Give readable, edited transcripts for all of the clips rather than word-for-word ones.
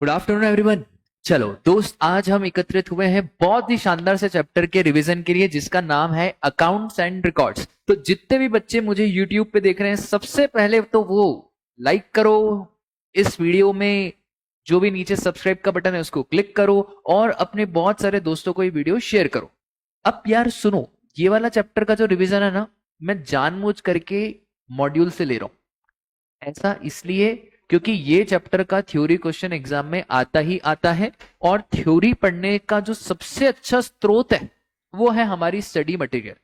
Good afternoon everyone. चलो दोस्त, आज हम एकत्रित हुए हैं बहुत ही शानदार से चैप्टर के रिवीजन के लिए जिसका नाम है अकाउंट्स एंड रिकॉर्ड्स। तो जितने भी बच्चे मुझे यूट्यूब पे देख रहे हैं, सबसे पहले तो वो लाइक करो इस वीडियो में, जो भी नीचे सब्सक्राइब का बटन है उसको क्लिक करो और अपने बहुत सारे दोस्तों को ये वीडियो शेयर करो। अब यार सुनो, ये वाला चैप्टर का जो रिवीजन है ना, मैं जानबूझ करके मॉड्यूल से ले रहा हूं। ऐसा इसलिए क्योंकि ये चैप्टर का थ्योरी क्वेश्चन एग्जाम में आता ही आता है, और थ्योरी पढ़ने का जो सबसे अच्छा स्रोत है वो है हमारी स्टडी मटेरियल।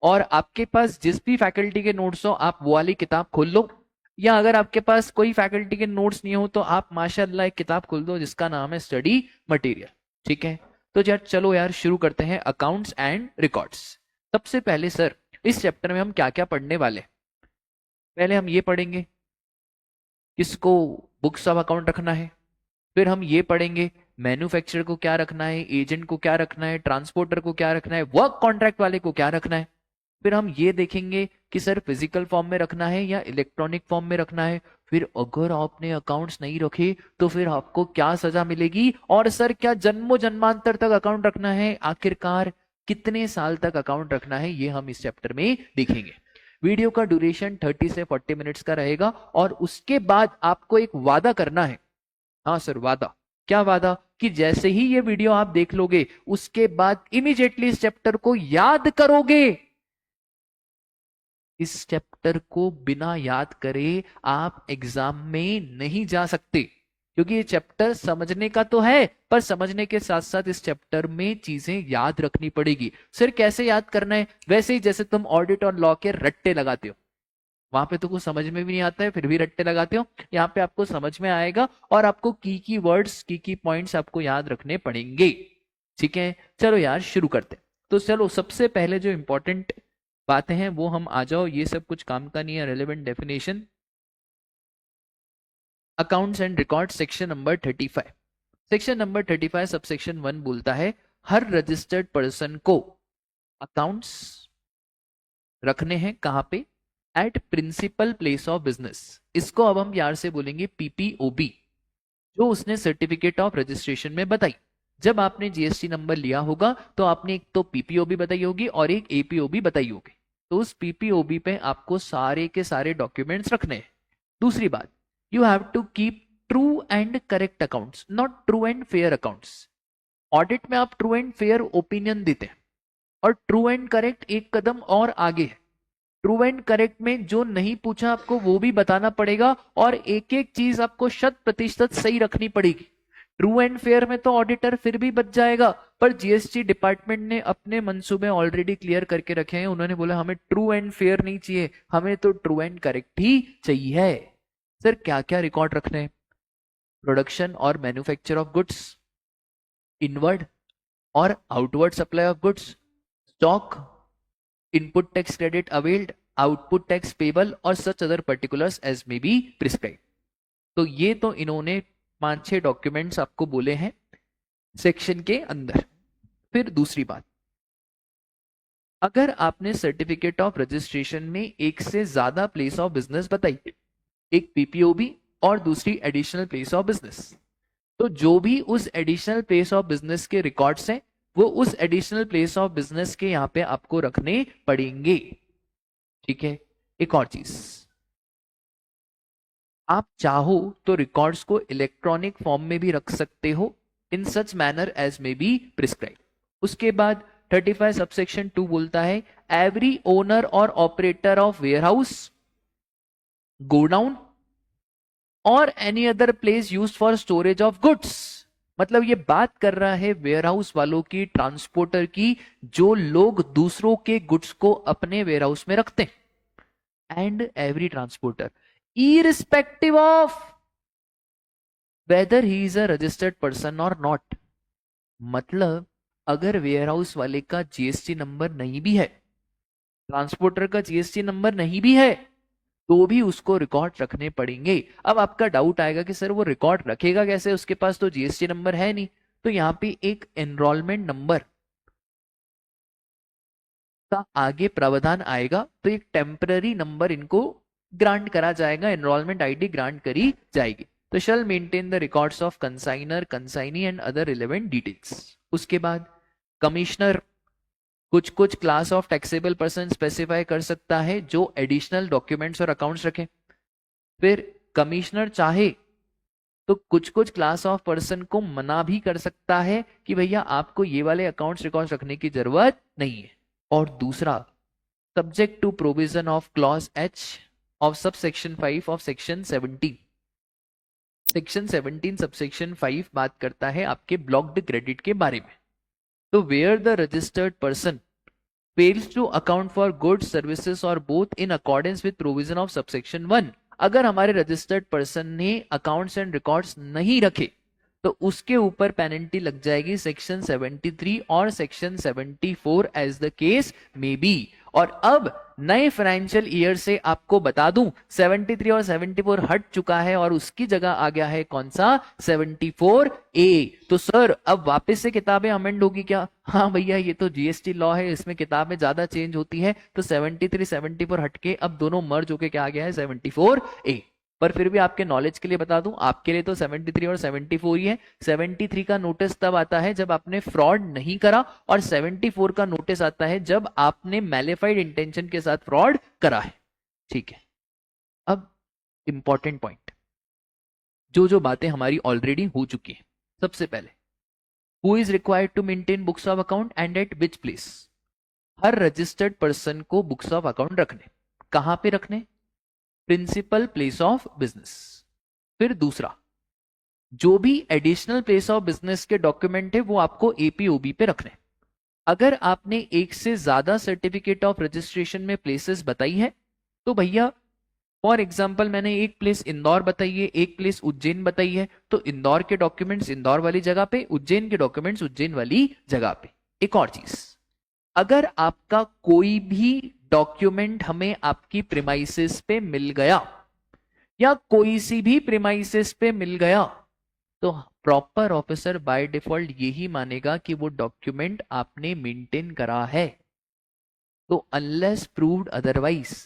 और आपके पास जिस भी फैकल्टी के नोट्स हो, आप वो वाली किताब खोल लो, या अगर आपके पास कोई फैकल्टी के नोट्स नहीं हो तो आप माशाल्लाह एक किताब खोल दो जिसका नाम है स्टडी मटेरियल। ठीक है, तो यार चलो यार शुरू करते हैं अकाउंट्स एंड रिकॉर्ड्स। सबसे पहले सर, इस चैप्टर में हम क्या क्या पढ़ने वाले हैं? पहले हम ये पढ़ेंगे किसको बुक्स ऑफ अकाउंट रखना है। फिर हम ये पढ़ेंगे मैन्युफैक्चरर को क्या रखना है, एजेंट को क्या रखना है, ट्रांसपोर्टर को क्या रखना है, वर्क कॉन्ट्रैक्ट वाले को क्या रखना है। फिर हम ये देखेंगे कि सर फिजिकल फॉर्म में रखना है या इलेक्ट्रॉनिक फॉर्म में रखना है। फिर अगर आपने अकाउंट्स नहीं रखे तो फिर आपको क्या सजा मिलेगी, और सर क्या जन्मों जन्मांतर तक अकाउंट रखना है, आखिरकार कितने साल तक अकाउंट रखना है, ये हम इस चैप्टर में देखेंगे। वीडियो का ड्यूरेशन 30 से 40 मिनट्स का रहेगा, और उसके बाद आपको एक वादा करना है। हाँ सर, वादा। क्या वादा? कि जैसे ही ये वीडियो आप देख लोगे उसके बाद इमीडिएटली इस चैप्टर को याद करोगे। इस चैप्टर को बिना याद करे आप एग्जाम में नहीं जा सकते, क्योंकि ये चैप्टर समझने का तो है, पर समझने के साथ साथ इस चैप्टर में चीजें याद रखनी पड़ेगी। सिर्फ कैसे याद करना है? वैसे ही जैसे तुम ऑडिट और लॉ के रट्टे लगाते हो, वहां पे तो कुछ समझ में भी नहीं आता है फिर भी रट्टे लगाते हो। यहाँ पे आपको समझ में आएगा और आपको की वर्ड्स की पॉइंट्स आपको याद रखने पड़ेंगे। ठीक है, चलो यार शुरू करते हैं। तो चलो सबसे पहले जो इंपॉर्टेंट बातें हैं वो हम आ जाओ, ये सब कुछ काम का नहीं है। Relevant definition, accounts and record, section number 35। Section number 35 sub section 1 बोलता है हर रजिस्टर्ड पर्सन को अकाउंट्स रखने हैं कहाँ पे? At principal place of business. इसको अब हम प्यार से बोलेंगे पीपीओबी, जो उसने सर्टिफिकेट ऑफ रजिस्ट्रेशन में बताई। जब आपने जीएसटी नंबर लिया होगा तो आपने एक तो पीपीओबी बताई होगी और एक एपीओबी बताई होगी। तो उस पीपीओबी पे आपको सारे के सारे डॉक्यूमेंट्स रखने हैं। दूसरी बात, you have to keep true and correct accounts, not true and fair accounts. Audit में आप ट्रू एंड फेयर ओपिनियन देते हैं, और ट्रू एंड करेक्ट एक कदम और आगे है। ट्रू एंड करेक्ट में जो नहीं पूछा आपको वो भी बताना पड़ेगा, और एक एक चीज आपको 100% सही रखनी पड़ेगी। ट्रू एंड फेयर में तो ऑडिटर फिर भी बच जाएगा, पर जीएसटी डिपार्टमेंट ने अपने मंसूबे ऑलरेडी क्लियर करके रखे हैं। उन्होंने बोला हमें ट्रू एंड फेयर नहीं चाहिए, हमें तो ट्रू एंड करेक्ट ही चाहिए। सर क्या क्या रिकॉर्ड रखने हैं? प्रोडक्शन और मैन्युफैक्चर ऑफ गुड्स, इनवर्ड और outward supply of goods, stock, input tax credit availed, output tax payable और such other particulars as may be prescribe. तो ये तो इन्होंने 5-6 डॉक्यूमेंट्स आपको बोले हैं सेक्शन के अंदर। फिर दूसरी बात, अगर आपने सर्टिफिकेट ऑफ रजिस्ट्रेशन में एक से ज्यादा प्लेस ऑफ बिजनेस बताई, एक पीपीओबी और दूसरी एडिशनल प्लेस ऑफ बिजनेस, तो जो भी उस एडिशनल प्लेस ऑफ बिजनेस के रिकॉर्ड्स हैं वो उस एडिशनल प्लेस ऑफ बिजनेस के यहां पे आपको रखने पड़ेंगे। ठीक है, एक और चीज, आप चाहो तो रिकॉर्ड्स को इलेक्ट्रॉनिक फॉर्म में भी रख सकते हो, in such manner as may be prescribe. उसके बाद 35 सबसेक्शन 2 बोलता है एवरी ओनर और ऑपरेटर ऑफ वेयरहाउस, गोडाउन और any other place used for storage of goods. मतलब ये बात कर रहा है वेयरहाउस वालों की, ट्रांसपोर्टर की, जो लोग दूसरों के गुड्स को अपने वेयरहाउस में रखते हैं। And every transporter, irrespective of whether he is a registered person or not। मतलब अगर वेयरहाउस वाले का जीएसटी नंबर नहीं भी है, ट्रांसपोर्टर का जीएसटी नंबर नहीं भी है, तो भी उसको रिकॉर्ड रखने पड़ेंगे। अब आपका डाउट आएगा कि सर वो रिकॉर्ड रखेगा कैसे, उसके पास तो जीएसटी नंबर है नहीं। तो यहाँ पे एक एनरोलमेंट नंबर का आगे प्रावधान आएगा, तो एक टेम्पररी नंबर इनको ग्रांट करा जाएगा, एनरोलमेंट आईडी ग्रांट करी जाएगी। तो shall maintain the records of consignor, consignee and other relevant details. उसके बाद कमिश्नर कुछ कुछ class of taxable person specify कर सकता है जो एडिशनल डॉक्यूमेंट्स और अकाउंट्स रखे। फिर कमिश्नर चाहे तो कुछ कुछ क्लास ऑफ पर्सन को मना भी कर सकता है कि भैया आपको ये वाले अकाउंट्स रिकॉर्ड्स रखने की जरूरत नहीं है। और दूसरा, subject to provision of clause H of sub section 5 of section 17। Section 17 subsection 5 बात करता है आपके ब्लॉक्ड क्रेडिट के बारे में। तो where the registered person fails to account for goods services और both in accordance with provision of subsection 1, अगर हमारे रजिस्टर्ड पर्सन ने अकाउंट्स एंड रिकॉर्ड्स नहीं रखे तो उसके ऊपर पेनल्टी लग जाएगी सेक्शन 73 और section 74 as the case may be. और अब नए फाइनेंशियल ईयर से आपको बता दूं 73 और 74 हट चुका है और उसकी जगह आ गया है कौन सा 74A। तो सर अब वापस से किताबें अमेंड होगी क्या? हाँ भैया ये तो जीएसटी लॉ है, इसमें किताबें ज्यादा चेंज होती है। तो 73 74 हटके अब दोनों मर्ज होके क्या आ गया है 74A। पर फिर भी आपके नॉलेज के लिए बता दूं, आपके लिए तो 73 और 74 ही है। 73 का नोटिस तब आता है जब आपने फ्रॉड नहीं करा और 74 का नोटिस आता है जब आपने मैलिफाइड इंटेंशन के साथ फ्रॉड करा है। ठीक है, अब इंपॉर्टेंट पॉइंट, जो जो बातें हमारी ऑलरेडी हो चुकी है। सबसे पहले, who is required to maintain books of account and at which place? हर रजिस्टर्ड पर्सन को बुक्स ऑफ अकाउंट रखने, कहां पे रखने? Principal place of business. फिर दूसरा, जो भी एडिशनल प्लेस ऑफ बिजनेस के डॉक्यूमेंट है वो आपको एपीओबी पे रखने। अगर आपने एक से ज्यादा सर्टिफिकेट ऑफ रजिस्ट्रेशन में प्लेसेस बताई है तो भैया फॉर एग्जाम्पल मैंने एक प्लेस इंदौर बताई है, एक प्लेस उज्जैन बताई है, तो इंदौर के डॉक्यूमेंट्स इंदौर वाली जगह पे, उज्जैन के डॉक्यूमेंट्स उज्जैन वाली जगह पे। एक और चीज, अगर आपका कोई भी डॉक्यूमेंट हमें आपकी प्रीमाइसेस पे मिल गया या कोई सी भी प्रीमाइसेस पे मिल गया तो प्रॉपर ऑफिसर बाय डिफॉल्ट यही मानेगा कि वो डॉक्यूमेंट आपने मेंटेन करा है। तो unless proved otherwise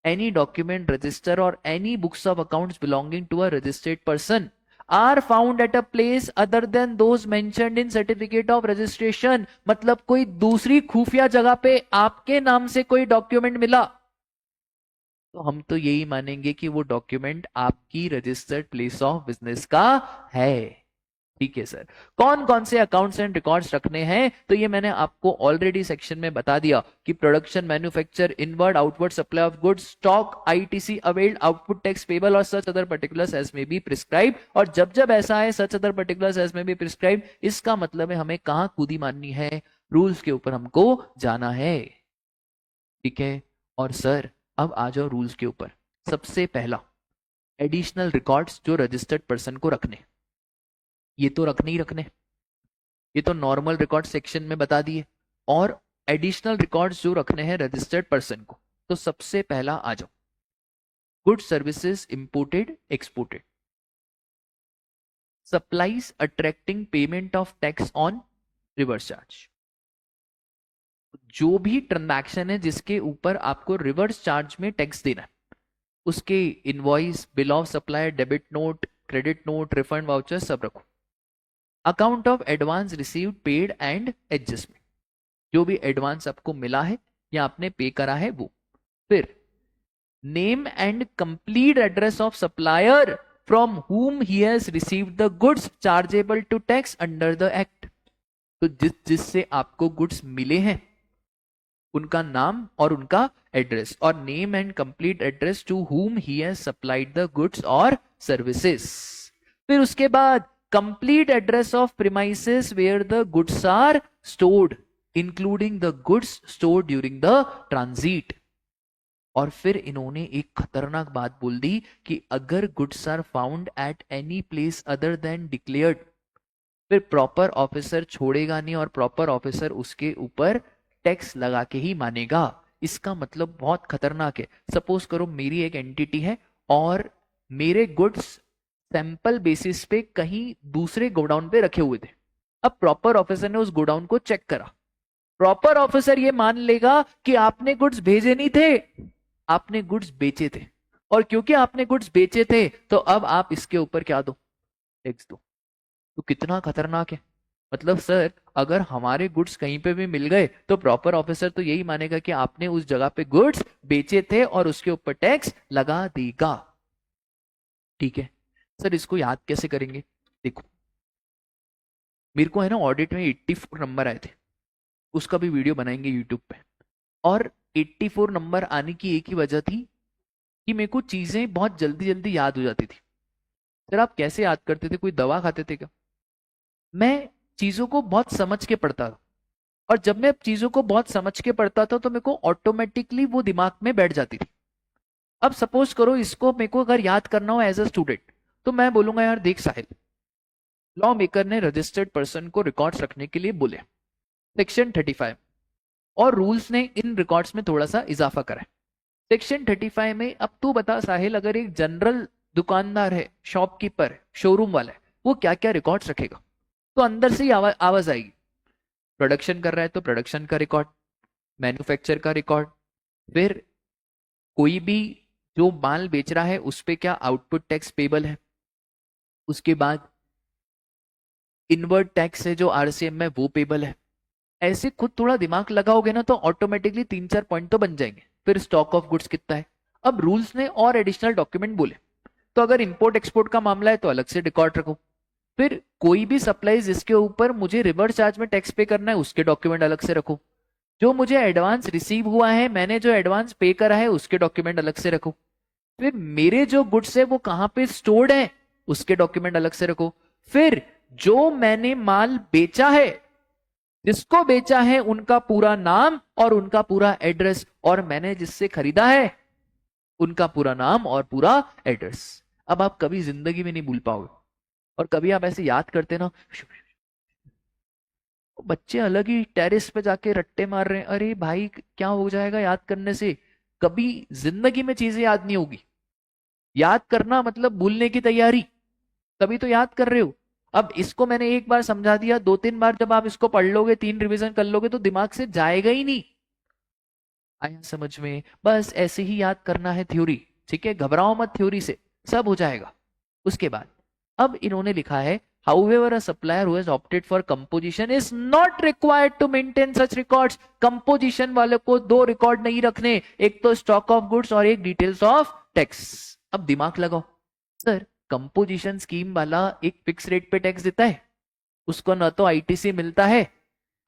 any document register और any books of accounts belonging to a registered person are found at a place other than those mentioned in certificate of registration, मतलब कोई दूसरी खुफिया जगह पे आपके नाम से कोई डॉक्यूमेंट मिला तो हम तो यही मानेंगे कि वो डॉक्यूमेंट आपकी रजिस्टर्ड प्लेस ऑफ बिजनेस का है। ठीक है सर, कौन कौन से अकाउंट्स एंड रिकॉर्ड्स रखने हैं? तो ये मैंने आपको ऑलरेडी सेक्शन में बता दिया कि production, manufacture, inward outward supply of goods, stock, ITC, availed, output tax payable और सच अदर पर्टिकुलर्स एज में बी प्रिस्क्राइब। और जब जब ऐसा है सच अदर पर्टिकुलर्स एज में बी प्रिस्क्राइब, इसका मतलब है हमें कहां कूदी मारनी है, रूल्स के ऊपर हमको जाना है। ठीक है, और सर अब आ जाओ रूल्स के ऊपर। सबसे पहला, एडिशनल रिकॉर्ड्स जो रजिस्टर्ड पर्सन को रखने, ये तो रखने ही रखने, ये तो नॉर्मल रिकॉर्ड सेक्शन में बता दिए। और एडिशनल रिकॉर्ड्स जो रखने हैं रजिस्टर्ड पर्सन को, तो सबसे पहला आ जाओ, goods services imported exported, supplies attracting payment of tax on reverse charge. जो भी ट्रांजैक्शन है जिसके ऊपर आपको रिवर्स चार्ज में टैक्स देना है, उसके invoice, bill of supply, debit note, credit note, refund voucher सब रखो। Account of advance received, paid and adjustment, जो भी एडवांस आपको मिला है या आपने पे करा है वो। फिर name and complete address of supplier from whom he has received the goods chargeable to tax under the act। तो जिससे आपको गुड्स मिले हैं उनका नाम और उनका एड्रेस, और name and complete address to whom he has supplied the goods और सर्विसेज। फिर उसके बाद complete address of premises where the goods are stored, including the goods stored during the transit। और फिर इन्होंने एक खतरनाक बात बोल दी कि अगर goods are found at any place other than declared, फिर प्रॉपर ऑफिसर छोड़ेगा नहीं और प्रॉपर ऑफिसर उसके ऊपर टैक्स लगा के ही मानेगा। इसका मतलब बहुत खतरनाक है। सपोज करो मेरी एक एंटिटी है और मेरे गुड्स सैंपल बेसिस पे कहीं दूसरे गोडाउन पे रखे हुए थे। अब प्रॉपर ऑफिसर ने उस गोडाउन को चेक करा, प्रॉपर ऑफिसर ये मान लेगा कि आपने गुड्स भेजे नहीं थे, आपने गुड्स बेचे थे। और क्योंकि आपने गुड्स बेचे थे तो अब आप इसके ऊपर क्या दो, टैक्स दो। तो कितना खतरनाक है। मतलब सर अगर हमारे गुड्स कहीं पे भी मिल गए तो प्रॉपर ऑफिसर तो यही मानेगा कि आपने उस जगह पे गुड्स बेचे थे और उसके ऊपर टैक्स लगा देगा। ठीक है सर, इसको याद कैसे करेंगे? देखो मेरे को है ना ऑडिट में 84 नंबर आए थे, उसका भी वीडियो बनाएंगे यूट्यूब पे। और 84 नंबर आने की एक ही वजह थी कि मेरे को चीजें बहुत जल्दी जल्दी याद हो जाती थी। सर आप कैसे याद करते थे, कोई दवा खाते थे क्या? मैं चीजों को बहुत समझ के पढ़ता था, और जब मैं चीजों को बहुत समझ के पढ़ता था तो मेरे को ऑटोमेटिकली वो दिमाग में बैठ जाती थी। अब सपोज करो इसको मेरे को अगर याद करना हो एज अ स्टूडेंट, तो मैं बोलूंगा यार देख साहिल, लॉ मेकर ने रजिस्टर्ड पर्सन को रिकॉर्ड्स रखने के लिए बोले, सेक्शन 35, और रूल्स ने इन रिकॉर्ड्स में थोड़ा सा इजाफा करा है। सेक्शन 35 में अब तू बता साहिल, अगर एक जनरल दुकानदार है, शॉपकीपर, शोरूम वाला है, वो क्या क्या रिकॉर्ड्स रखेगा? तो अंदर से ही आवाज आएगी, प्रोडक्शन कर रहा है तो प्रोडक्शन का रिकॉर्ड, मैन्युफैक्चर का रिकॉर्ड, फिर कोई भी जो माल बेच रहा है उस पे क्या आउटपुट टैक्स पेबल है, उसके बाद इनवर्ड टैक्स है जो आरसीएम में वो पेबल है। ऐसे खुद थोड़ा दिमाग लगाओगे ना तो ऑटोमेटिकली 3-4 पॉइंट तो बन जाएंगे। फिर स्टॉक ऑफ गुड्स कितना है। अब रूल्स ने और एडिशनल डॉक्यूमेंट बोले, तो अगर इंपोर्ट एक्सपोर्ट का मामला है तो अलग से रिकॉर्ड रखो। फिर कोई भी सप्लाई जिसके ऊपर मुझे रिवर्स चार्ज में टैक्स पे करना है उसके डॉक्यूमेंट अलग से रखो। जो मुझे एडवांस रिसीव हुआ है, मैंने जो एडवांस पे करा है उसके डॉक्यूमेंट अलग से रखो। फिर मेरे जो गुड्स है वो कहां पे स्टोर्ड है उसके डॉक्यूमेंट अलग से रखो। फिर जो मैंने माल बेचा है, जिसको बेचा है उनका पूरा नाम और उनका पूरा एड्रेस, और मैंने जिससे खरीदा है उनका पूरा नाम और पूरा एड्रेस। अब आप कभी जिंदगी में नहीं भूल पाओगे। और कभी आप ऐसे याद करते ना, बच्चे अलग ही टेरेस पे जाके रट्टे मार रहे हैं, अरे भाई क्या हो जाएगा याद करने से? कभी जिंदगी में चीजें याद नहीं होगी। याद करना मतलब भूलने की तैयारी, तभी तो याद कर रहे हो। अब इसको मैंने एक बार समझा दिया, 2-3 बार जब आप इसको पढ़ लोगे, 3 रिवीजन कर लोगे तो दिमाग से जाएगा ही नहीं। आया समझ में? बस ऐसे ही याद करना है थ्योरी। ठीक है, घबराओ मत, थ्योरी से सब हो जाएगा। उसके बाद अब इन्होंने लिखा है, however a supplier who has opted for composition is not required to maintain such records। Composition वाले को 2 रिकॉर्ड नहीं रखने, एक तो स्टॉक ऑफ गुड्स और एक डिटेल्स ऑफ टैक्स। अब दिमाग लगाओ सर, कंपोजिशन स्कीम वाला एक फिक्स रेट पे टैक्स देता है, उसको न तो आईटीसी मिलता है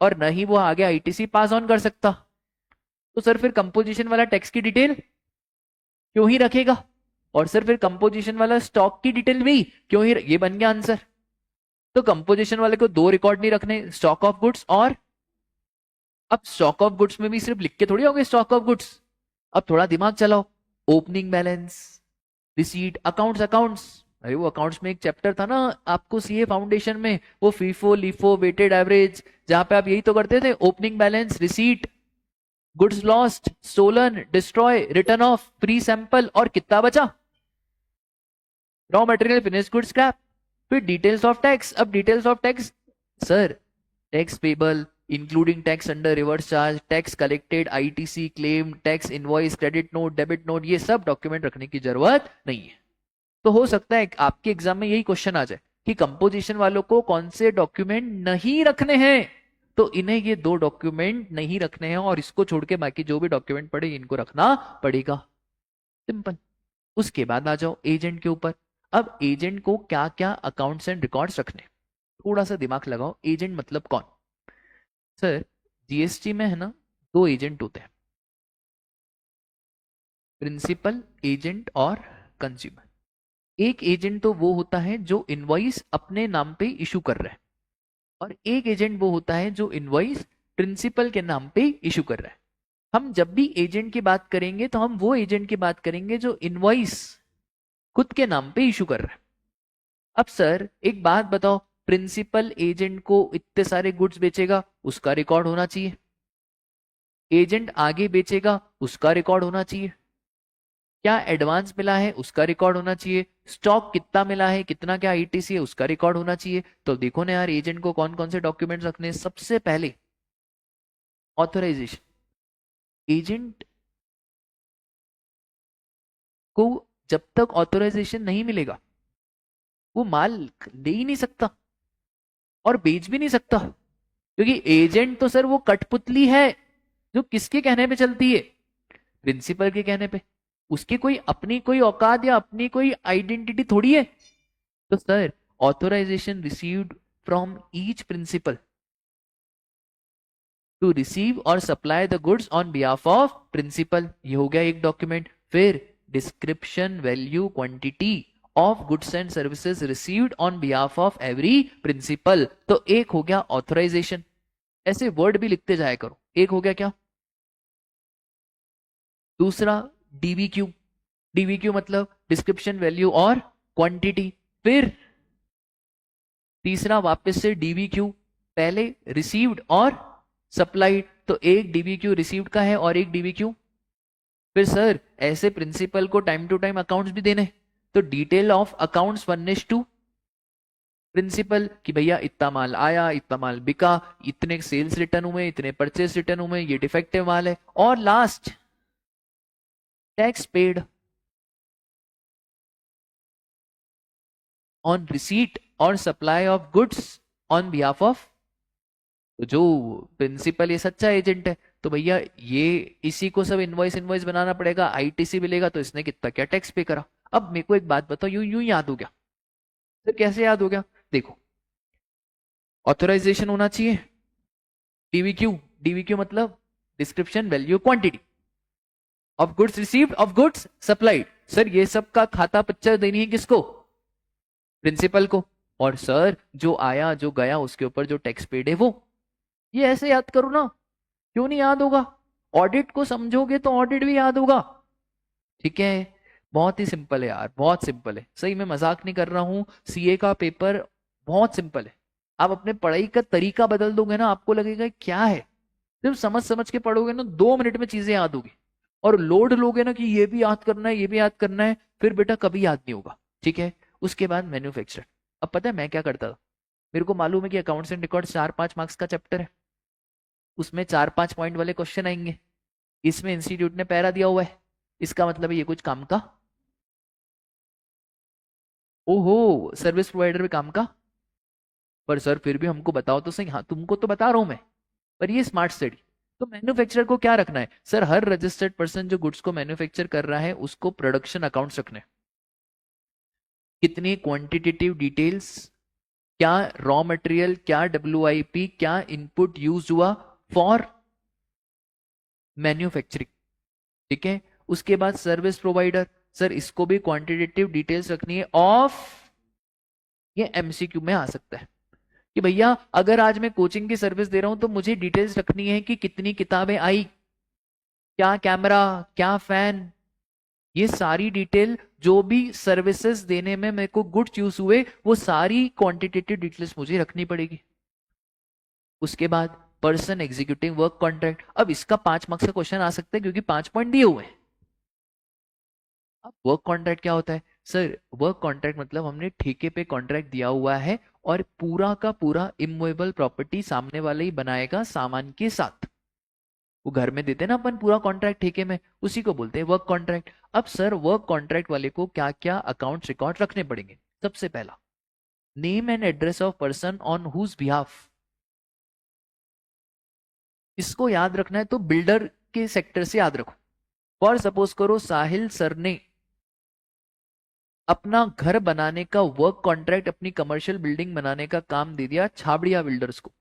और न ही वो आगे आईटीसी पास ऑन कर सकता। तो सर फिर कंपोजिशन वाला टैक्स की डिटेल क्यों ही रखेगा? और सर फिर कंपोजिशन वाला स्टॉक की डिटेल भी क्यों ही ये बन गया आंसर। तो कंपोजिशन वाले को 2 रिकॉर्ड नहीं रखने, स्टॉक ऑफ गुड्स और, अब स्टॉक ऑफ गुड्स में भी सिर्फ लिख के थोड़ी होंगे स्टॉक ऑफ गुड्स। अब थोड़ा दिमाग चलाओ, opening balance, receipt, accounts, accounts, अरे वो अकाउंट्स में एक चैप्टर था ना आपको सीए फाउंडेशन में, वो फीफो लीफो वेटेड एवरेज, जहां पे आप यही तो करते थे, opening balance, receipt, goods lost, stolen, destroy, return off, pre sample, और कितना बचा, raw material, finish goods, scrap. फिर डिटेल्स ऑफ टैक्स। अब details of tax sir, tax payable including tax under reverse charge, tax collected, ITC claim, tax invoice, credit note, debit note, ये सब document रखने की जरूरत नहीं है। तो हो सकता है आपके एग्जाम में यही क्वेश्चन आ जाए कि कंपोजिशन वालों को कौन से डॉक्यूमेंट नहीं रखने हैं, तो इन्हें ये 2 डॉक्यूमेंट नहीं रखने हैं और इसको छोड़ के बाकी जो भी डॉक्यूमेंट पड़े इनको रखना पड़ेगा। सिंपल। उसके बाद आ जाओ एजेंट के ऊपर। अब एजेंट को क्या क्या अकाउंट्स एंड रिकॉर्ड्स रखने, थोड़ा सा दिमाग लगाओ। एजेंट मतलब कौन? सर जीएसटी में है ना 2 एजेंट होते हैं, प्रिंसिपल एजेंट और कंज्यूमर। एक एजेंट तो वो होता है जो इनवॉइस अपने नाम पे इशू कर रहा है, और एक एजेंट वो होता है जो इनवॉइस प्रिंसिपल के नाम पे इशू कर रहा है। हम जब भी एजेंट की बात करेंगे तो हम वो एजेंट की बात करेंगे जो इनवॉइस खुद के नाम पे इशू कर रहा है। अब सर एक बात बताओ, प्रिंसिपल एजेंट को इतने सारे गुड्स बेचेगा, उसका रिकॉर्ड होना चाहिए। एजेंट आगे बेचेगा, उसका रिकॉर्ड होना चाहिए। क्या एडवांस मिला है उसका रिकॉर्ड होना चाहिए। स्टॉक कितना मिला है, कितना क्या आईटीसी है, उसका रिकॉर्ड होना चाहिए। तो देखो ना यार, एजेंट को कौन कौन से डॉक्यूमेंट रखने। सबसे पहले ऑथराइजेशन। एजेंट को जब तक ऑथोराइजेशन नहीं मिलेगा वो माल ले ही नहीं सकता और बेच भी नहीं सकता, क्योंकि एजेंट तो सर वो कठपुतली है जो किसके कहने पे चलती है, प्रिंसिपल के कहने पे। उसकी कोई अपनी कोई औकात या अपनी कोई आइडेंटिटी थोड़ी है। तो sir authorisation received from each principal to receive और supply the goods on behalf of principal, ये हो गया एक डॉक्यूमेंट। फिर description value quantity of goods and services received on behalf of every principal, तो एक हो गया ऑथोराइजेशन। ऐसे वर्ड भी लिखते जाया करो। एक हो गया क्या, दूसरा डीवीक्यू, डीवीक्यू मतलब डिस्क्रिप्शन वैल्यू और क्वांटिटी। फिर तीसरा वापस से डीवीक्यू, पहले रिसीव्ड और सप्लाइड, तो एक डीवीक्यू रिसीव्ड का है और एक डीवीक्यू। फिर सर ऐसे प्रिंसिपल को टाइम टू टाइम अकाउंट्स भी देने, तो डिटेल ऑफ अकाउंट्स 1:2 प्रिंसिपल कि भैया इतना माल आया, इतना माल बिका, इतने सेल्स रिटर्न हुए, इतने परचेस रिटर्न हुए, ये डिफेक्टिव माल है। और last tax paid on receipt और supply of goods on behalf of, तो जो प्रिंसिपल ये सच्चा एजेंट है, तो भैया ये इसी को सब इनवॉइस इनवॉइस बनाना पड़ेगा, आईटीसी मिलेगा, तो इसने कितना क्या टैक्स पे करा। अब मेरे को एक बात बताओ, यूं यूं याद हो गया, तो कैसे याद हो गया, देखो ऑथोराइजेशन होना चाहिए, डीवीक्यू, डीवीक्यू मतलब description value quantity of goods received of goods supplied. Sir ये सब का खाता पिक्चर देनी है किसको, प्रिंसिपल को। और सर जो आया जो गया उसके ऊपर जो टैक्स पेड है वो, ये ऐसे याद करो ना, क्यों नहीं याद होगा, ऑडिट को समझोगे तो ऑडिट भी याद होगा। ठीक है, बहुत ही सिंपल है यार, बहुत सिंपल है, सही में मजाक नहीं कर रहा हूं। सीए का पेपर बहुत सिंपल है, आप अपने पढ़ाई का तरीका बदल दोगे ना, आपको लगेगा क्या है, सिर्फ समझ समझ के पढ़ोगे ना 2 मिनट में चीजें याद होगी। और लोड लोगे ना कि ये भी याद करना है ये भी याद करना है, फिर बेटा कभी याद नहीं होगा। ठीक है, उसके बाद मैन्युफैक्चर। अब पता है मैं क्या करता था, मेरे को मालूम है कि अकाउंट्स एंड रिकॉर्ड 4-5 मार्क्स का चैप्टर है, उसमें 4-5 पॉइंट वाले क्वेश्चन आएंगे, इसमें इंस्टीट्यूट ने पैरा दिया हुआ है, इसका मतलब है ये कुछ काम का, ओहो सर्विस प्रोवाइडर में काम का। पर सर फिर भी हमको बताओ तो सही, हाँ तुमको तो बता रहा हूं मैं, पर ये स्मार्ट स्टडी। तो मैन्युफैक्चरर को क्या रखना है सर, हर रजिस्टर्ड पर्सन जो गुड्स को मैन्युफैक्चर कर रहा है उसको प्रोडक्शन अकाउंट्स रखने, कितनी क्वांटिटेटिव डिटेल्स, क्या रॉ मटेरियल, क्या डब्ल्यूआईपी, क्या इनपुट यूज हुआ फॉर मैन्युफैक्चरिंग। ठीक है, उसके बाद सर्विस प्रोवाइडर, सर इसको भी क्वांटिटेटिव डिटेल्स रखनी है ऑफ, ये एमसीक्यू में आ सकता है कि भैया अगर आज मैं कोचिंग की सर्विस दे रहा हूं तो मुझे डिटेल्स रखनी है कि कितनी किताबें आई, क्या कैमरा, क्या फैन, ये सारी डिटेल जो भी सर्विसेज देने में मेरे को गुड्स यूज हुए वो सारी क्वांटिटेटिव डिटेल्स मुझे रखनी पड़ेगी। उसके बाद पर्सन एग्जीक्यूटिंग वर्क कॉन्ट्रैक्ट, अब इसका 5 मार्क्स का क्वेश्चन आ सकता है क्योंकि 5 पॉइंट दिए हुए हैं। अब वर्क कॉन्ट्रैक्ट क्या होता है सर, वर्क कॉन्ट्रैक्ट मतलब हमने ठेके पे कॉन्ट्रैक्ट दिया हुआ है और पूरा का पूरा इमूवेबल प्रॉपर्टी सामने वाले ही बनाएगा सामान के साथ, वो घर में देते ना अपन पूरा कॉन्ट्रैक्ट ठेके में, उसी को बोलते हैं वर्क कॉन्ट्रैक्ट। अब सर वर्क कॉन्ट्रैक्ट वाले को क्या क्या अकाउंट रिकॉर्ड रखने पड़ेंगे, सबसे पहला name and address of person on whose behalf, इसको याद रखना है तो बिल्डर के सेक्टर से याद रखो। फॉर सपोज करो साहिल सर ने अपना घर बनाने का वर्क कॉन्ट्रैक्ट, अपनी कमर्शियल बिल्डिंग बनाने का काम दे दिया छाबड़िया बिल्डर्स को।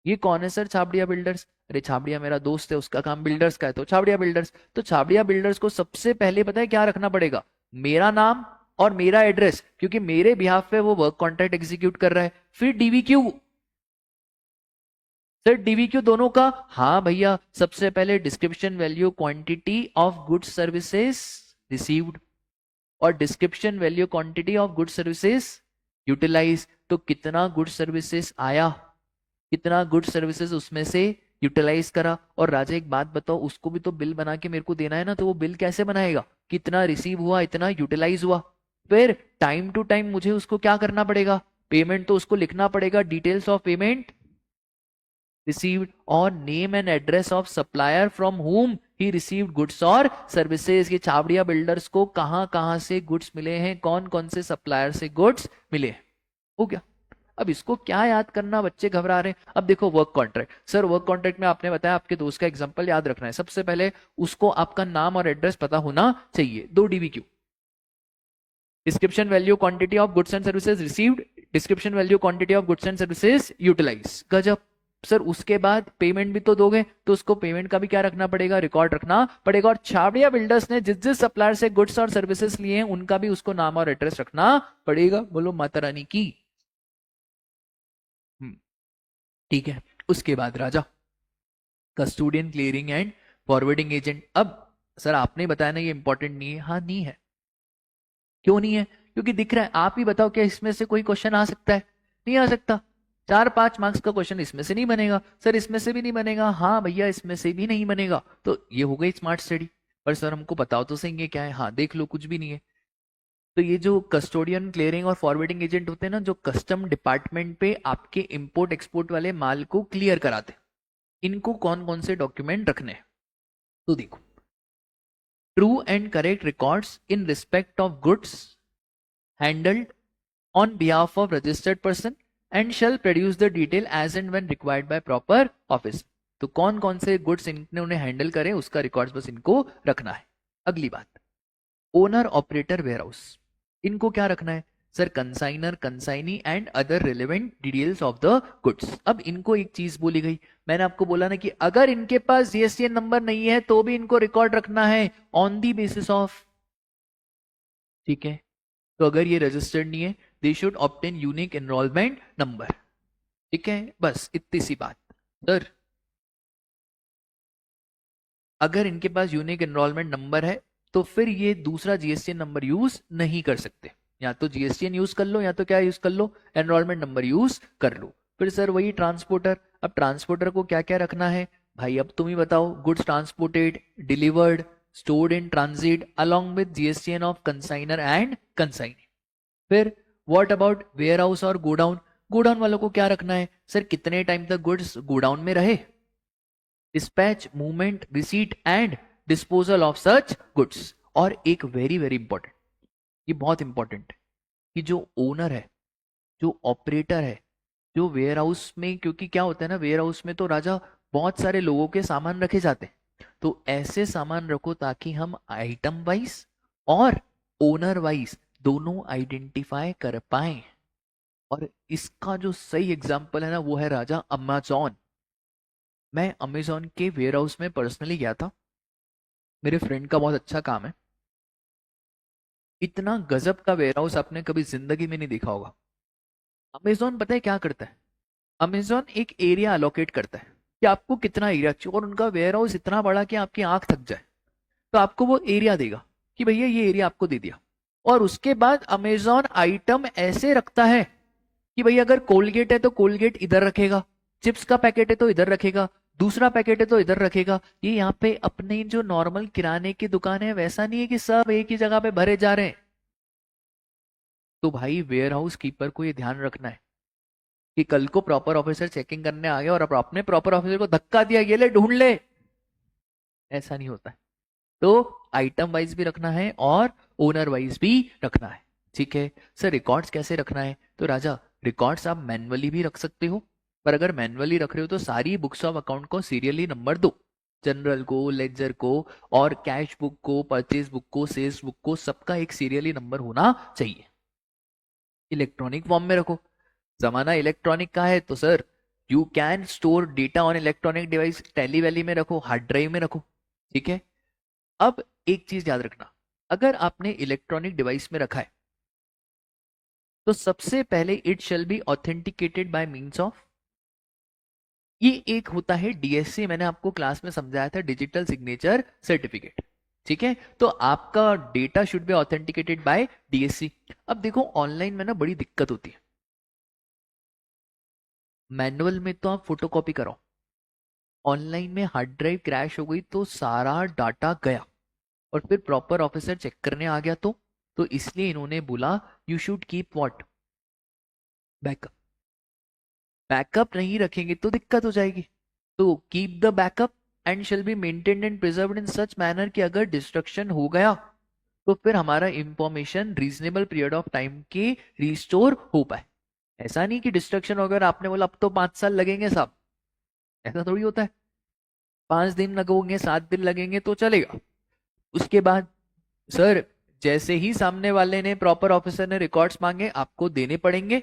ये कौन है सर छाबड़िया बिल्डर्स, अरे छाबड़िया मेरा दोस्त है, उसका काम बिल्डर्स का है, तो छाबड़िया बिल्डर्स। तो छाबड़िया बिल्डर्स को सबसे पहले पता है क्या रखना पड़ेगा, मेरा नाम और मेरा एड्रेस, क्योंकि मेरे बिहाफ पे वो वर्क कॉन्ट्रैक्ट एग्जीक्यूट कर रहा है। फिर डीवीक्यू, सर डीवीक्यू दोनों का, हाँ भैया सबसे पहले description value quantity of goods services received और description value quantity of goods services utilise, तो कितना गुड्स सर्विसेज आया, कितना गुड्स सर्विसेज उसमें से यूटिलाइज करा। और राजा एक बात बताओ, उसको भी तो बिल बना के मेरे को देना है ना, तो वो बिल कैसे बनाएगा, कितना रिसीव हुआ इतना यूटिलाइज हुआ। फिर टाइम टू टाइम मुझे उसको क्या करना पड़ेगा, पेमेंट तो उसको लिखना पड़ेगा, डिटेल्स ऑफ पेमेंट received, और name and address of supplier from whom he received goods और services। ये छाबड़िया बिल्डर्स को कहाँ कहाँ से गुड्स मिले हैं, कौन कौन से सप्लायर से गुड्स मिले हैं। हो गया। अब इसको क्या याद करना, बच्चे घबरा रहे हैं। अब देखो work contract, sir work contract में आपने बताया आपके दोस्त का एग्जांपल याद रखना है। सबसे पहले उसको आपका नाम और एड्रेस पता होना चाहिए। 2 DVQ, description value quantity of goods and services received, description value quantity of goods and services utilise. गजब। सर उसके बाद पेमेंट भी तो दोगे, तो उसको पेमेंट का भी क्या रखना पड़ेगा, रिकॉर्ड रखना पड़ेगा। और छाबड़िया बिल्डर्स ने जिस जिस सप्लायर से गुड्स और सर्विसेज लिए हैं उनका भी उसको नाम और एड्रेस रखना पड़ेगा। बोलो माता रानी की। ठीक है। उसके बाद राजा, custodian, clearing and forwarding agent. अब सर आपने बताया ना ये इंपॉर्टेंट नहीं है। हाँ नहीं है। क्यों नहीं है? क्योंकि दिख रहा है। आप ही बताओ क्या इसमें से कोई क्वेश्चन आ सकता है? नहीं आ सकता। 4-5 मार्क्स का क्वेश्चन इसमें से नहीं बनेगा। सर इसमें से भी नहीं बनेगा। हाँ भैया इसमें से भी नहीं बनेगा। तो ये हो गई स्मार्ट स्टडी। पर सर हमको बताओ तो सही ये क्या है। हाँ देख लो, कुछ भी नहीं है। तो ये जो कस्टोडियन, क्लियरिंग और फॉरवर्डिंग एजेंट होते हैं ना, जो कस्टम डिपार्टमेंट पे आपके इंपोर्ट एक्सपोर्ट वाले माल को क्लियर कराते हैं, इनको कौन कौन से डॉक्यूमेंट रखने हैं। तो देखो, true and correct records in respect of goods handled on behalf of registered person and shall produce the detail as and when required by proper office. तो कौन कौन से गुड्स इन्होंने उन्हें हैंडल करे उसका रिकॉर्ड्स बस इनको रखना है। अगली बात, ओनर ऑपरेटर वेयरहाउस, इनको क्या रखना है sir, consignor, consignee and other relevant details of the goods. अब इनको एक चीज बोली गई, मैंने आपको बोला ना कि अगर इनके पास जीएसटीएन नंबर नहीं है तो भी इनको रिकॉर्ड रखना है ऑन दी बेसिस ऑफ, ठीक है। तो अगर ये रजिस्टर्ड नहीं है, they should obtain unique enrolment number, ठीक है। बस इतनी सी बात। सर अगर इनके पास यूनिक एनरोलमेंट नंबर है तो फिर ये दूसरा जीएसटीएन नंबर यूज नहीं कर सकते। या तो जीएसटीएन यूज कर लो या तो क्या यूज कर लो, एनरोलमेंट नंबर यूज कर लो। फिर सर वही ट्रांसपोर्टर, अब ट्रांसपोर्टर को क्या क्या रखना है भाई, अब तुम ही बताओ। Goods transported, delivered, stored in transit along with GSTN of consignor and consignee. फिर व्हाट अबाउट वेयर हाउस और गोडाउन, गोडाउन वालों को क्या रखना है सर, कितने टाइम तक गुड्स गोडाउन में रहे, dispatch, movement, receipt and disposal of such goods. और एक वेरी वेरी इंपॉर्टेंट, ये बहुत इंपॉर्टेंट है कि जो ओनर है, जो ऑपरेटर है, जो वेयर हाउस में, क्योंकि क्या होता है ना वेयर हाउस में तो राजा बहुत सारे लोगों के सामान रखे जाते हैं, तो ऐसे सामान रखो ताकि हम आइटम वाइज और ओनर वाइज दोनों आइडेंटिफाई कर पाए। और इसका जो सही एग्जाम्पल है ना वो है राजा अमेज़न। मैं अमेज़न के वेयर हाउस में पर्सनली गया था, मेरे फ्रेंड का बहुत अच्छा काम है। इतना गजब का वेयर हाउस आपने कभी जिंदगी में नहीं देखा होगा। अमेज़न पता है क्या करता है, अमेज़न एक एरिया अलोकेट करता है कि आपको कितना एरिया चाहिए, और उनका वेयर हाउस इतना बड़ा कि आपकी आंख थक जाए, तो आपको वो एरिया देगा कि भैया ये एरिया आपको दे दिया। और उसके बाद अमेज़न आइटम ऐसे रखता है कि भैया अगर कोलगेट है तो कोलगेट इधर रखेगा, चिप्स का पैकेट है तो इधर रखेगा, दूसरा पैकेट है तो इधर रखेगा। ये यहाँ पे अपने जो नॉर्मल किराने की दुकान है वैसा नहीं है कि सब एक ही जगह पे भरे जा रहे हैं। तो भाई वेयर हाउस कीपर को ये ध्यान रखना है कि कल को प्रॉपर ऑफिसर चेकिंग करने आ गया और अब आपने प्रॉपर ऑफिसर को धक्का दिया, ये ले ढूंढ ले, ऐसा नहीं होता है। तो आइटम वाइज भी रखना है और ओनर वाइज भी रखना है, ठीक है। सर रिकॉर्ड्स कैसे रखना है, तो राजा रिकॉर्ड्स आप मैन्युअली भी रख सकते हो, पर अगर मैन्युअली रख रहे हो तो सारी बुक्स ऑफ अकाउंट को सीरियली नंबर दो, जनरल को, लेजर को, और कैश बुक को, परचेज बुक को, सेल्स बुक को, सबका एक सीरियली नंबर होना चाहिए। इलेक्ट्रॉनिक फॉर्म में रखो, जमाना इलेक्ट्रॉनिक का है, तो sir you can store data on electronic device, Tally वैली में रखो, हार्ड ड्राइव में रखो, ठीक है। अब एक चीज याद रखना, अगर आपने इलेक्ट्रॉनिक डिवाइस में रखा है तो सबसे पहले it shall be authenticated by means of, ये एक होता है डीएससी, मैंने आपको क्लास में समझाया था, डिजिटल सिग्नेचर सर्टिफिकेट, ठीक है। तो आपका data should be authenticated by DSC. अब देखो ऑनलाइन में ना बड़ी दिक्कत होती है, मैनुअल में तो आप फोटोकॉपी कराओ, ऑनलाइन में हार्ड ड्राइव क्रैश हो गई तो सारा डाटा गया, और फिर प्रॉपर ऑफिसर चेक करने आ गया तो इसलिए इन्होंने बोला you should keep what, backup. Backup नहीं रखेंगे तो दिक्कत हो जाएगी। तो keep the backup and shall be maintained and preserved in such manner कि अगर डिस्ट्रक्शन हो गया तो फिर हमारा information reasonable period of time के रिस्टोर हो पाए। ऐसा नहीं कि डिस्ट्रक्शन हो गया आपने बोला अब तो 5 साल लगेंगे साहब, ऐसा थोड़ी होता है। 5 दिन लगेंगे, 7 दिन लगेंगे तो चलेगा। उसके बाद सर जैसे ही सामने वाले ने, प्रॉपर ऑफिसर ने रिकॉर्ड्स मांगे आपको देने पड़ेंगे,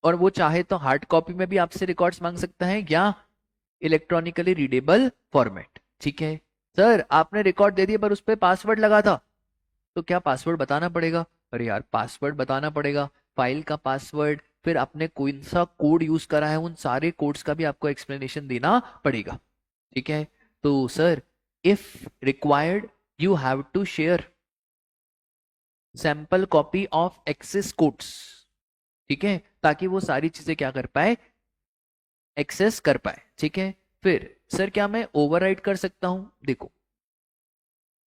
और वो चाहे तो हार्ड कॉपी में भी आपसे रिकॉर्ड्स मांग सकता है या इलेक्ट्रॉनिकली रीडेबल फॉर्मेट। ठीक है सर, आपने रिकॉर्ड दे दिया पर उस पर पासवर्ड लगा था, तो क्या पासवर्ड बताना पड़ेगा? अरे यार पासवर्ड बताना पड़ेगा, फाइल का पासवर्ड, फिर आपने कौन सा कोड यूज करा है उन सारे कोड्स का भी आपको एक्सप्लेनेशन देना पड़ेगा। ठीक है, तो sir if required you have to share sample copy of access codes. ठीक है, ताकि वो सारी चीजें क्या कर पाए, एक्सेस कर पाए। ठीक है, फिर सर क्या मैं ओवरराइट कर सकता हूं? देखो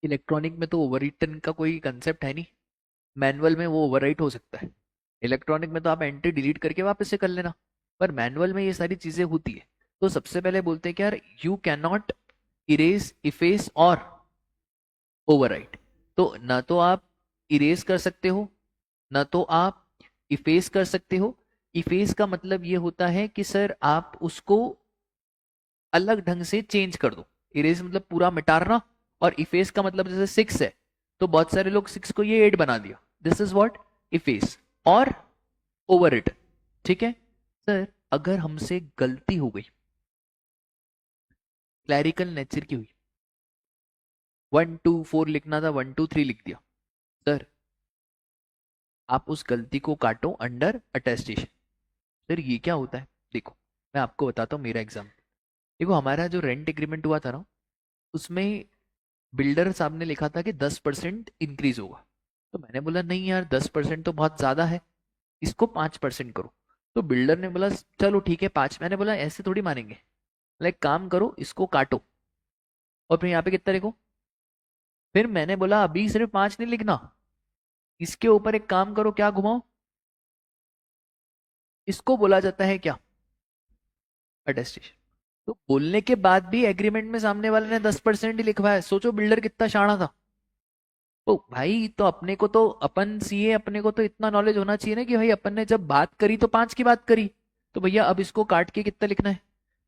इलेक्ट्रॉनिक में तो ओवररिटन का कोई कंसेप्ट है नहीं, मैनुअल में वो ओवरराइट हो सकता है। इलेक्ट्रॉनिक में तो आप एंट्री डिलीट करके वापस से कर लेना, पर मैनुअल में ये सारी चीजें होती है। तो सबसे पहले बोलते हैं कि यार you can not erase, efface और ओवरराइट। तो ना तो आप इरेज कर सकते हो, ना तो आप इफेस कर सकते हो। इफेस का मतलब ये होता है कि सर आप उसको अलग ढंग से चेंज कर दो। इरेज मतलब पूरा मिटाना, और इफेस का मतलब जैसे 6 है तो बहुत सारे लोग 6 को ये 8 बना दिया, दिस इज व्हाट इफेस और ओवर रिटन। ठीक है सर, अगर हमसे गलती हो गई, क्लैरिकल नेचर की हुई, 1 2 4 लिखना था 1 2 3 लिख दिया, सर आप उस गलती को काटो अंडर अटेस्टेशन। सर ये क्या होता है? देखो मैं आपको बताता हूँ मेरा एग्जाम्पल। देखो हमारा जो रेंट एग्रीमेंट हुआ था ना, उसमें बिल्डर साहब ने लिखा था कि 10% इंक्रीज होगा। तो मैंने बोला नहीं यार 10% तो बहुत ज्यादा है, इसको 5% करो। तो बिल्डर ने बोला चलो ठीक है 5। मैंने बोला ऐसे थोड़ी मानेंगे, लाइक काम करो इसको काटो और फिर यहाँ पे कितना लिखो। फिर मैंने बोला अभी सिर्फ 5 नहीं लिखना, इसके ऊपर एक काम करो, क्या घुमाओ, इसको बोला जाता है क्या, अटेस्टेशन। तो बोलने के बाद भी एग्रीमेंट में सामने वाले ने 10% ही लिखवाया। सोचो बिल्डर कितना शाना था। तो भाई तो अपने को तो, अपन सीए, अपने को तो इतना नॉलेज होना चाहिए ना कि भाई अपन ने जब बात करी तो 5 की बात करी, तो भैया अब इसको काट के कितना लिखना है,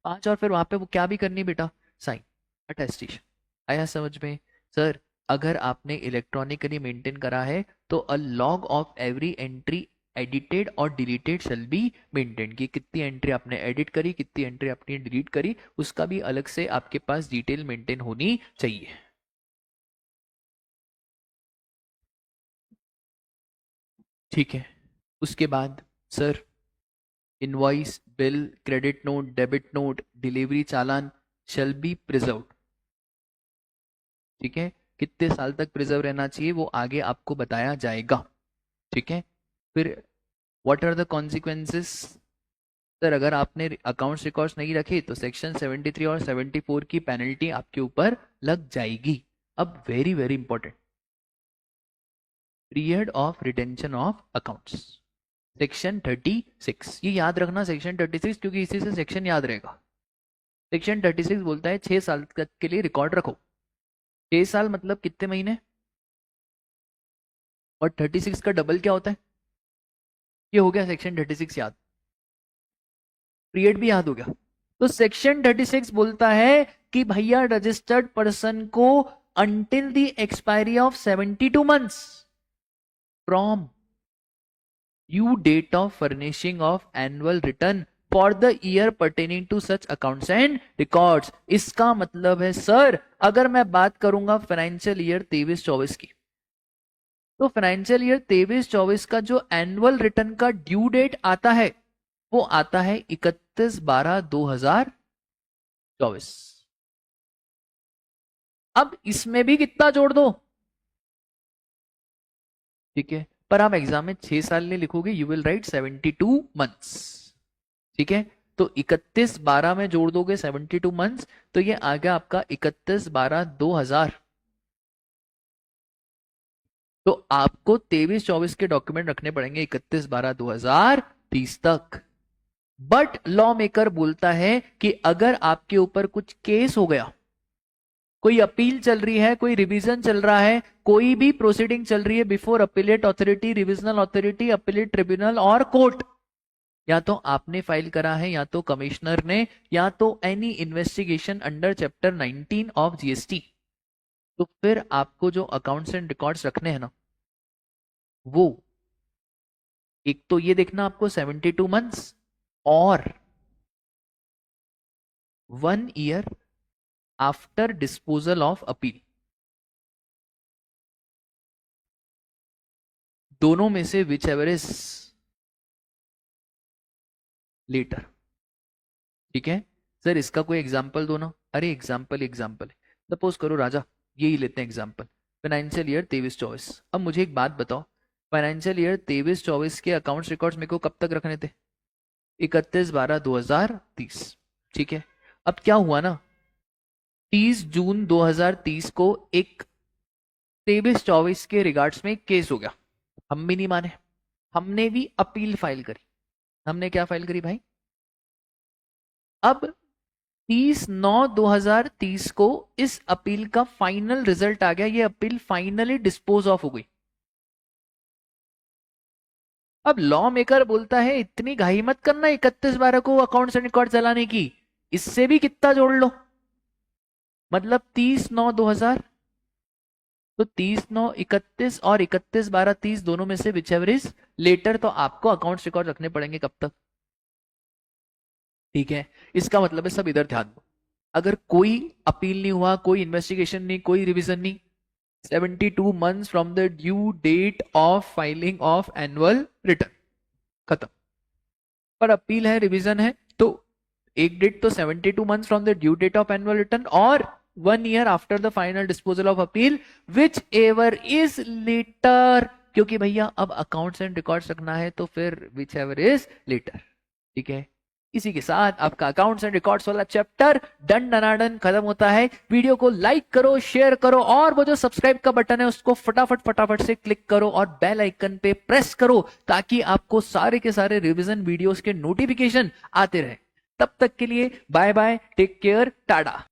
5। और फिर वहां पे वो क्या भी करनी बेटा, साइन, अटेस्टेशन। आया समझ में? सर अगर आपने इलेक्ट्रॉनिकली मेंटेन करा है तो a log of every entry edited और डिलीटेड शैल बी मेंटेन, कि कितनी एंट्री आपने एडिट करी, कितनी एंट्री आपने डिलीट करी, उसका भी अलग से आपके पास डिटेल मेंटेन होनी चाहिए। ठीक है, उसके बाद sir invoice, bill, credit note, debit note, delivery challan shall be preserve. ठीक है, कितने साल तक प्रिजर्व रहना चाहिए वो आगे आपको बताया जाएगा। ठीक है, फिर what are the consequences? Sir अगर आपने अकाउंट्स रिकॉर्ड्स नहीं रखे तो सेक्शन 73 और 74 की पेनल्टी आपके ऊपर लग जाएगी। अब very very important, period of retention of accounts, section 36। ये याद रखना सेक्शन 36, क्योंकि इसी से सेक्शन याद रहेगा। सेक्शन 36 बोलता है 6 साल तक के लिए रिकॉर्ड रखो। 6 साल मतलब कितने महीने, और 36 का डबल क्या होता है? ये हो गया सेक्शन 36 याद, पीरियड भी याद हो गया। तो सेक्शन 36 बोलता है कि भैया रजिस्टर्ड पर्सन को until the expiry of 72 months from due date of furnishing of annual return for the year pertaining to such accounts and records। इसका मतलब है सर अगर मैं बात करूंगा फाइनेंशियल ईयर 23-24 की, तो फाइनेंशियल ईयर 23-24 का जो एनुअल रिटर्न का ड्यू डेट आता है वो आता है 31/12/2024। अब इसमें भी कितना जोड़ दो, ठीक है, पर आप एग्जाम में 6 साल नहीं लिखोगे, यू विल राइट 72 मंथ्स। ठीक है, तो 31/12 में जोड़ दोगे 72 मंथ्स, तो ये आ गया आपका 31/12/2000। तो आपको 23-24 के डॉक्यूमेंट रखने पड़ेंगे 31/12/2030 तक। बट लॉ मेकर बोलता है कि अगर आपके ऊपर कुछ केस हो गया, कोई अपील चल रही है, कोई रिवीजन चल रहा है, कोई भी प्रोसीडिंग चल रही है before appellate authority, revisional authority, appellate tribunal और कोर्ट, या तो आपने फाइल करा है या तो कमिश्नर ने, या तो any investigation under chapter 19 of GST, तो फिर आपको जो अकाउंट्स एंड रिकॉर्ड्स रखने हैं ना, वो एक तो ये देखना आपको 72 मंथ्स और 1 year after disposal of appeal, दोनों में से विच एवर इज लेटर। ठीक है सर, इसका कोई एग्जाम्पल दो ना। अरे एग्जाम्पल सपोज करो राजा, यही लेते हैं एग्जाम्पल, फाइनेंशियल ईयर 23-24। अब मुझे एक बात बताओ, फाइनेंशियल ईयर 23-24 के अकाउंट्स रिकॉर्ड्स मेरे को कब तक रखने थे? 31/12/2030। ठीक है, अब क्या हुआ ना, 30 जून 2030 को एक 23-24 के रिगार्ड्स में एक केस हो गया, हम भी नहीं माने, हमने भी अपील फाइल करी। हमने क्या फाइल करी भाई? अब 30/9/2030 को इस अपील का फाइनल रिजल्ट आ गया, ये अपील फाइनली डिस्पोज ऑफ हो गई। अब लॉ मेकर बोलता है इतनी घाई मत करना 31/12 को अकाउंट्स एंड रिकॉर्ड चलाने की, इससे भी कितना जोड़ लो, मतलब 30/9/2000, तो 30/9/31 और 31/12/30 दोनों में से विच एवर इज लेटर, तो आपको अकाउंट्स रिकॉर्ड रखने पड़ेंगे कब तक? ठीक है, इसका मतलब है सब इधर ध्यान दो, अगर कोई अपील नहीं हुआ, कोई इन्वेस्टिगेशन नहीं, कोई रिवीजन नहीं, 72 months from the due date of filing of annual return, खत्म। पर अपील है, रिवीजन है, तो एक डेट तो 72 months from the due date of annual return और 1 year after the final disposal of appeal whichever is later, क्योंकि भैया अब अकाउंट्स एंड रिकॉर्ड्स रखना है तो फिर विच एवर इज लेटर। ठीक है, इसी के साथ आपका अकाउंट्स एंड रिकॉर्ड्स वाला चैप्टर डन डनाडन खत्म होता है। वीडियो को लाइक करो, शेयर करो, और वो जो सब्सक्राइब का बटन है उसको फटाफट से क्लिक करो और बेल आइकन पे प्रेस करो, ताकि आपको सारे के सारे रिवीजन वीडियोस के नोटिफिकेशन आते रहे। तब तक के लिए bye bye, take care, Tata.